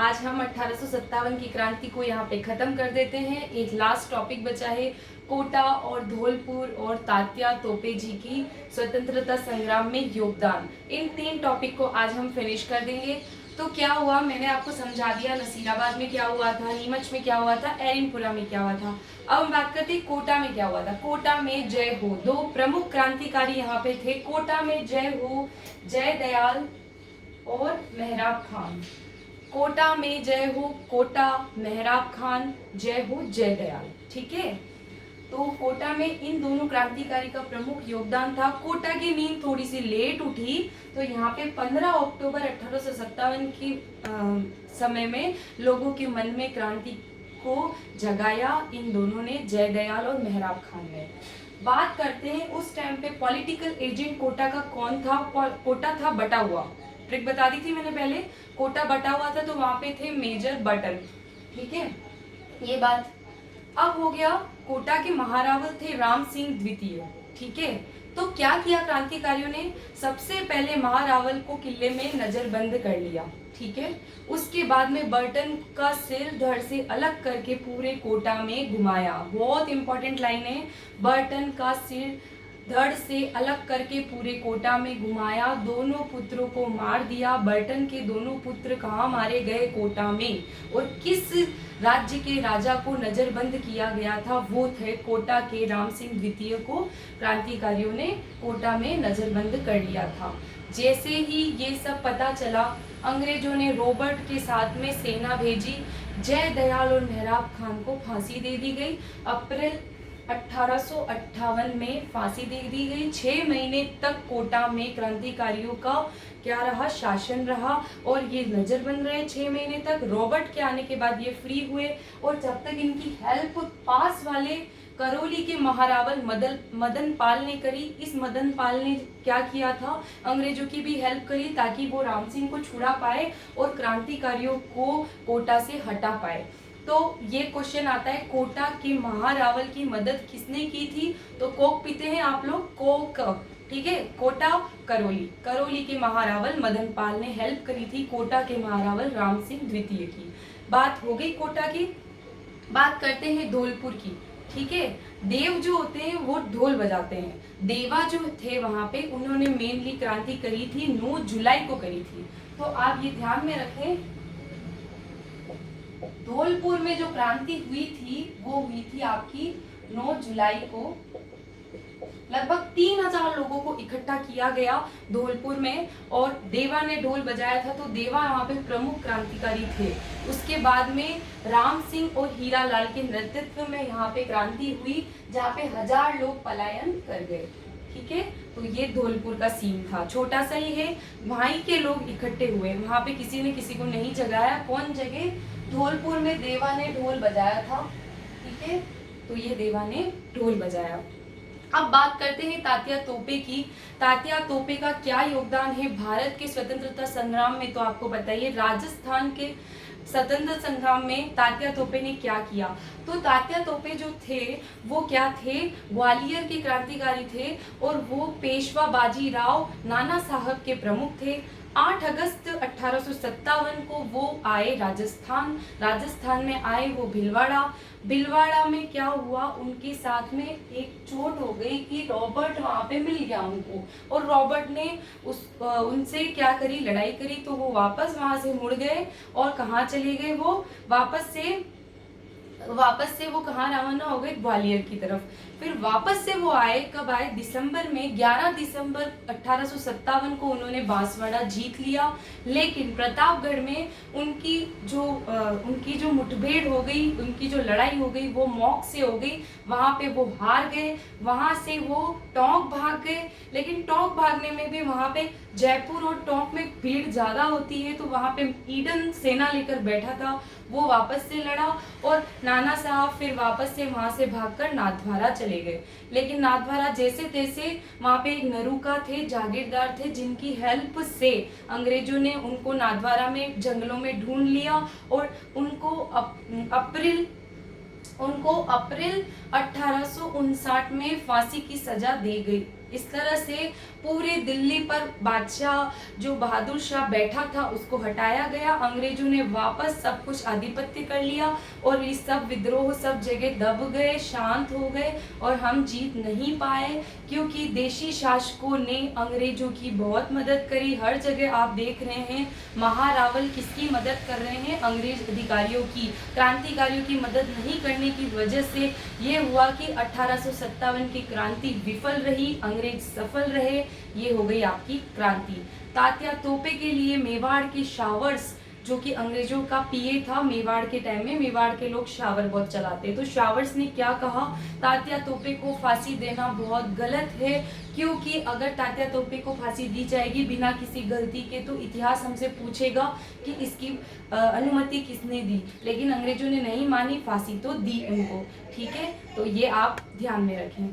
आज हम 1857 की क्रांति को यहाँ पे खत्म कर देते हैं। एक लास्ट टॉपिक बचा है कोटा और धौलपुर और तात्या तोपे जी की स्वतंत्रता संग्राम में योगदान। इन 3 टॉपिक को आज हम फिनिश कर देंगे। तो क्या हुआ, मैंने आपको समझा दिया नसीराबाद में क्या हुआ था, नीमच में क्या हुआ था, एरिनपुरा में क्या हुआ था। अब हम बात करते हैं कोटा में क्या हुआ था। कोटा में जय हो, 2 प्रमुख क्रांतिकारी यहाँ पे थे। कोटा में जय हो जय दयाल और मेहराब खान। कोटा में जय हो कोटा, मेहराब खान, जय हो जय दयाल। ठीक है, तो कोटा में इन दोनों क्रांतिकारी का प्रमुख योगदान था। कोटा की नींद थोड़ी सी लेट उठी, तो यहाँ पे 15 अक्टूबर 1857 की समय में लोगों के मन में क्रांति को जगाया इन दोनों ने, जय दयाल और मेहराब खान ने। बात करते हैं उस टाइम पे पॉलिटिकल एजेंट कोटा का कौन था। कोटा था बटा हुआ, ट्रिक बता दी थी मैंने पहले, कोटा बटा हुआ था, तो वहां पे थे मेजर बटन। ठीक है, ये बात। अब हो गया, कोटा के महारावल थे राम सिंह द्वितीय। ठीक है, तो क्या किया क्रांतिकारियों ने, सबसे पहले महारावल को किले में नजरबंद कर लिया। ठीक है, उसके बाद में बर्टन का सिर धड़ से अलग करके पूरे कोटा में घुमाया। बहुत इंपॉर्टेंट लाइन है, बर्टन का सिर धड़ से अलग करके पूरे कोटा में घुमाया, दोनों पुत्रों को मार दिया। बर्टन के दोनों पुत्र कहाँ मारे गए, कोटा में। और किस राज्य के राजा को नजरबंद किया गया था, वो थे कोटा के राम सिंह द्वितीय को क्रांतिकारियों ने कोटा में नजरबंद कर लिया था। जैसे ही ये सब पता चला, अंग्रेजों ने रॉबर्ट के साथ में सेना भेजी, जय दयाल और मेहराब खान को फांसी दे दी गई। अप्रैल 1858 में फांसी दे दी गई। 6 महीने तक कोटा में क्रांतिकारियों का क्या रहा, शासन रहा, और ये नजरबंद रहे 6 महीने तक। रॉबर्ट के आने के बाद ये फ्री हुए, और जब तक इनकी हेल्प पास वाले करौली के महारावल मदन पाल ने करी। इस मदन पाल ने क्या किया था, अंग्रेजों की भी हेल्प करी ताकि वो राम सिंह को छुड़ा पाए और क्रांतिकारियों को कोटा से हटा पाए। तो ये क्वेश्चन आता है, कोटा के महारावल की मदद किसने की थी, तो कोक पीते हैं आप लोग, कोक। ठीक है, कोटा करौली के महारावल मदन पाल ने हेल्प करी थी कोटा के महारावल राम सिंह द्वितीय की। बात हो गई कोटा की। बात करते हैं धौलपुर की। ठीक है, देव जो होते हैं वो ढोल बजाते हैं। देवा जो थे वहां पे, उन्होंने मेनली क्रांति करी थी 9 जुलाई को करी थी। तो आप ये ध्यान में रखें, धौलपुर में जो क्रांति हुई थी वो हुई थी आपकी 9 जुलाई को। लगभग 3000 लोगों को इकट्ठा किया गया धौलपुर में, और देवा ने ढोल बजाया था, तो देवा यहाँ पे प्रमुख क्रांतिकारी थे। उसके बाद में राम सिंह और हीरा लाल के नेतृत्व में यहाँ पे क्रांति हुई, जहाँ पे 1000 लोग पलायन कर गए। ठीक है, तो ये धौलपुर का सीन था, छोटा सा ही है। वहीं के लोग इकट्ठे हुए, वहां पे किसी ने किसी को नहीं जगाया। कौन जगे, धौलपुर में देवा ने ढोल बजाया था। ठीक है, तो ये देवा ने ढोल बजाया। अब बात करते हैं तात्या तोपे की। तात्या तोपे का क्या योगदान है भारत के स्वतंत्रता संग्राम में, तो आपको बताइए। राजस्थान के स्वतंत्रता संग्राम में तात्या तोपे ने क्या किया, तो तात्या तोपे जो थे वो क्या थे, ग्वालियर के क्रांतिकारी थे, और वो पेशवा बाजीराव नाना साहब के प्रमुख थे। 8 अगस्त 1857 को वो आए राजस्थान में आए वो भिलवाड़ा में क्या हुआ, उनके साथ में एक चोट हो गई कि रॉबर्ट वहां पे मिल गया उनको, और रॉबर्ट ने उनसे क्या करी, लड़ाई करी। तो वो वापस वहां से मुड़ गए, और कहाँ चले गए, वो वापस से वो कहाँ रवाना हो गए, ग्वालियर की तरफ। फिर वापस से वो आए, कब आए, दिसंबर में। 11 दिसंबर 1857 को उन्होंने बांसवाड़ा जीत लिया, लेकिन प्रतापगढ़ में उनकी जो मुठभेड़ हो गई, उनकी जो लड़ाई हो गई वो मौक से हो गई। वहां पे वो हार गए, वहां से वो टोंक भाग गए। लेकिन टोंक भागने में भी वहां पे जयपुर और टोंक में भीड़ ज्यादा होती है, तो वहां पे ईडन सेना लेकर बैठा था, वो वापस से लड़ा, और नाना साहब फिर वापस से वहां से भागकर नाथद्वारा चले गए। लेकिन नाथद्वारा जैसे तैसे वहां पे एक नरूका थे, जागीरदार थे, जिनकी हेल्प से अंग्रेजों ने उनको नाथद्वारा में जंगलों में ढूंढ लिया, और उनको अप्रैल 1859 में फांसी की सजा दी गई। इस तरह से पूरे दिल्ली पर बादशाह जो बहादुर शाह बैठा था उसको हटाया गया, अंग्रेजों ने वापस सब कुछ आधिपत्य कर लिया और ये सब विद्रोह सब जगह दब गए, शांत हो गए और हम जीत नहीं पाए, क्योंकि देशी शासकों ने अंग्रेजों की बहुत मदद करी। हर जगह आप देख रहे हैं महारावल किसकी मदद कर रहे हैं, अंग्रेज अधिकारियों की, क्रांतिकारियों की मदद नहीं करने की वजह से ये हुआ कि 1857 की क्रांति विफल रही, अंग्रेज सफल रहे। ये हो गई आपकी क्रांति। तात्या तोपे के लिए मेवाड़ के शावर्स जो कि अंग्रेजों का पीए था, मेवाड़ के टाइम में मेवाड़ के लोग शावर बहुत चलाते, तो शावर्स ने क्या कहा, तात्या तोपे को फांसी देना बहुत गलत है, क्योंकि अगर तात्या तोपे को फांसी दी जाएगी बिना किसी गलती के तो इतिहास हमसे पूछेगा कि इसकी अनुमति किसने दी। लेकिन अंग्रेजों ने नहीं मानी, फांसी तो दी उनको। ठीक है, तो ये आप ध्यान में रखें।